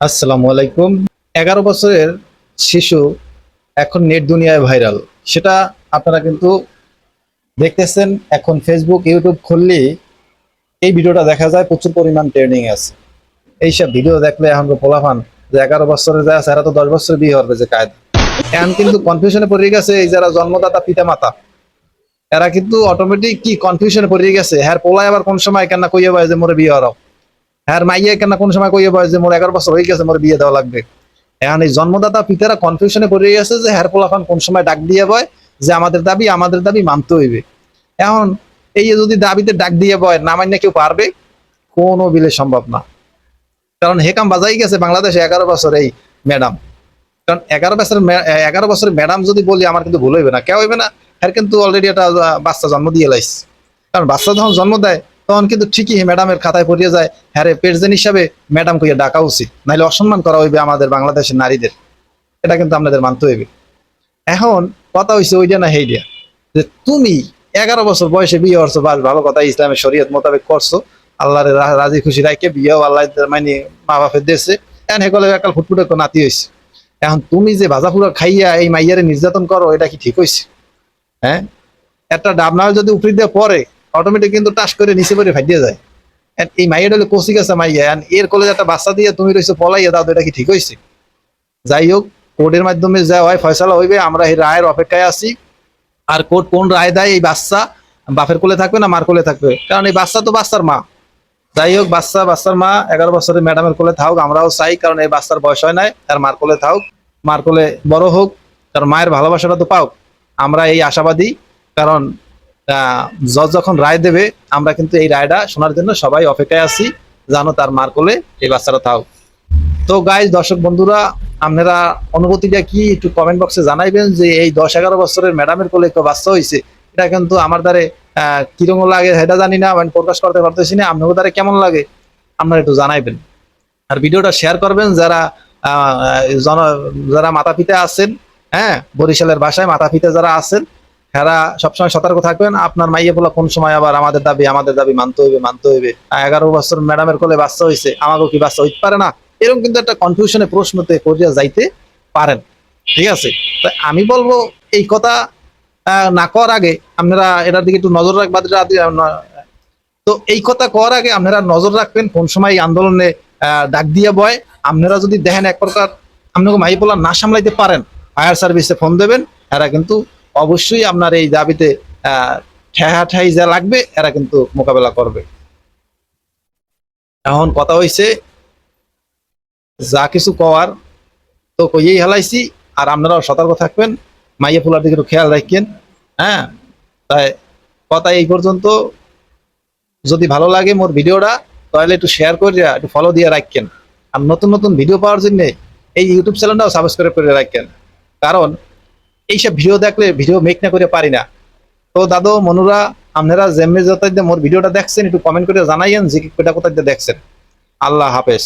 আসসালামু আলাইকুম। 11 বছরের শিশু এখন নেট দুনিয়ায় ভাইরাল। সেটা আপনারা কিন্তু দেখতেছেন। এখন ফেসবুক ইউটিউব খুললেই এই ভিডিওটা দেখা যায়, প্রচুর পরিমাণ ট্রেন্ডিং আছে। এইসব ভিডিও দেখলে এখন পোলাপান যে 11 বছরে যায় এরা তো 10 বছর বিয়ে হবে যে কায়দা। এখন কিন্তু কনফিউশনে পড়ে গেছে এই যারা জন্মদাতা পিতা মাতা, এরা কিন্তু অটোমেটিক কি কনফিউশনে পড়ে গেছে। হ্যাঁ, পোলায় আবার কোন সময় কেন কইয়া বয় যে মোরে বিয়ে হরাও, হ্যাঁ মাইয়া কেন কোন সময় কইয়া বয় যে মোর 11 বছর হয়ে গেছে, মোর বিয়ে দেওয়া লাগবে। এখন এই জন্মদাতা পিতারা কনফিউশনে পড়ে গেছে যে হ্যার পোলাপান কোন সময় ডাক দিয়ে বয় যে আমাদের দাবি মানতে হইবে। এখন এই যে যদি দাবিতে ডাক দিয়ে বয় না মান্য কেউ পারবে? কোনো বিলে সম্ভব না। কারণ হেকাম বাজাই গেছে বাংলাদেশে 11 বছর এই ম্যাডাম। কারণ 11 বছরের ম্যাডাম যদি বলি আমার কিন্তু ভুল হইবে না, কেউ হইবে না। হ্যার কিন্তু অলরেডি একটা বাচ্চা জন্ম দিয়ে লাইছে। কারণ বাচ্চা যখন জন্ম দেয় তখন কিন্তু ঠিকই ম্যাডামের খাতায় পড়িয়ে যায়, হ্যাঁ পের্জেন্ট হিসাবে ম্যাডাম কইয়া ডাকা উচিত, নাইলে অসম্মান করা হইবে আমাদের বাংলাদেশের নারীদের। এটা কিন্তু আপনাদের মানতে হইবে। এখন কথা হইছে ওইটা না হেইডিয়া, যে তুমি 11 বছর বয়সে বিয়ে করছো, বাস ভালো কথা, ইসলামের শরীয়ত মোতাবেক করছো, আল্লাহর রাজি খুশি রাখে বিয়েও আল্লাহ মানে মা বাপের দেশে। এখন হেকলে একটা ফুটফুটে নাতি হয়েছে। এখন তুমি যে ভাজা পুরা খাইয়া এই মাইয়ারে নির্যাতন করো, এটা কি ঠিক হয়েছে? হ্যাঁ, একটা ডাবনাল যদি উপরি দিয়ে পরে অটোমেটিক কিন্তু টাস করে নিচে পড়ে ফাটিয়ে যায়। এই মাইয়াটা হলে কচি গেছে মাইয়া, এর কলেজ একটা বাচ্চা দিয়ে তুমি রয়েছে পলাইয়া দাও, এটা কি ঠিক হয়েছে? যাই হোক, কোর্টের মাধ্যমে যা হয় ফয়সালা হইবে, আমরা এই রায়ের অপেক্ষায় আছি। আর কোর্ট কোন রায় দেয়, এই বাচ্চা বাপের কোলে থাকবে না মার কোলে থাকবে, কারণ এই বাচ্চা তো বাচ্চার মা। যাই হোক, বাচ্চার মা 11 বছরের ম্যাডামের কোলে থাকুক, আমরাও চাই, কারণ এই বাচ্চার বয়স হয় নাই, তার মার কোলে থাকুক, মার কোলে বড় হোক, তার মায়ের ভালোবাসাটা তো পাও। আমরা এই আশাবাদী। কারণ জজ যখন রায় দেবে আমরা কিন্তু এই রায়টা শোনার জন্য সবাই অপেক্ষায় আছি, জানো তার মার কোলে এই বাচ্চাটা থাকুক। তো গাইজ, দর্শক বন্ধুরা, আপনারা অনুভূতিটা কি একটু কমেন্ট বক্সে জানাইবেন, যে এই 10-11 বছরের ম্যাডামের কোলে একটু বাচ্চা হয়েছে, এটা কিন্তু আমার দ্বারে কিরকম লাগে সেটা জানি না, আমি প্রকাশ করতে পারতেছি না। আপনাদের দ্বারা কেমন লাগে আপনারা একটু জানাইবেন। আর ভিডিওটা শেয়ার করবেন যারা যারা মাতা পিতা আছেন। হ্যাঁ, বরিশালের ভাষায় মাতা পিতা যারা আছেন, এরা সবসময় সতর্ক থাকবেন। আপনার মাইয়া বলা কোন সময় আবার আমাদের দাবি মানতে হইবে। 11 বছর ম্যাডামের কোলে বাচ্চা হয়েছে, আমাকেও কি বাচ্চা হইতে পারে না? এরকম কিন্তু একটা কনফিউশনে প্রশ্নতে করিয়া যাইতে পারেন। ঠিক আছে, তো আমি বলবো এই কথা না করার আগে আপনারা এটার দিকে একটু নজর রাখবেন। তো এই কথা করার আগে আপনারা নজর রাখবেন কোন সময় এই আন্দোলনে ডাক দিয়ে বয়। আপনারা যদি দেখেন এক প্রকার আপনাকে মাইপোলা না সামলাইতে পারেন, ফায়ার সার্ভিসে ফোন দেবেন। এরা কিন্তু অবশ্যই আপনার এই দাবিতে ঠেহাঠাই যা লাগবে এরা কিন্তু মোকাবেলা করবে। এখন কথা হইছে যা কিছু কওয়ার তো কইয়েই হেলাইছি। আর আপনারাও সতর্ক থাকবেন, মাইয়া পোলার দিকে একটু খেয়াল রাখেন। হ্যাঁ, তাই কথা এই পর্যন্ত। যদি ভালো লাগে মোর ভিডিওটা, তাহলে একটু শেয়ার করে একটু ফলো দিয়ে রাখেন। আর নতুন নতুন ভিডিও পাওয়ার জন্য এই ইউটিউব চ্যানেলটাও সাবস্ক্রাইব করে রাখেন। কারণ এইসব ভিডিও দেখলে ভিডিও মেক না করে পারি না। তো দাদু মনুরা, আপনারা যেমনি যত মোর ভিডিওটা দেখছেন একটু কমেন্ট করে জানাইয়েন যে কোথায় কোথায় দেখছেন। আল্লাহ হাফেজ।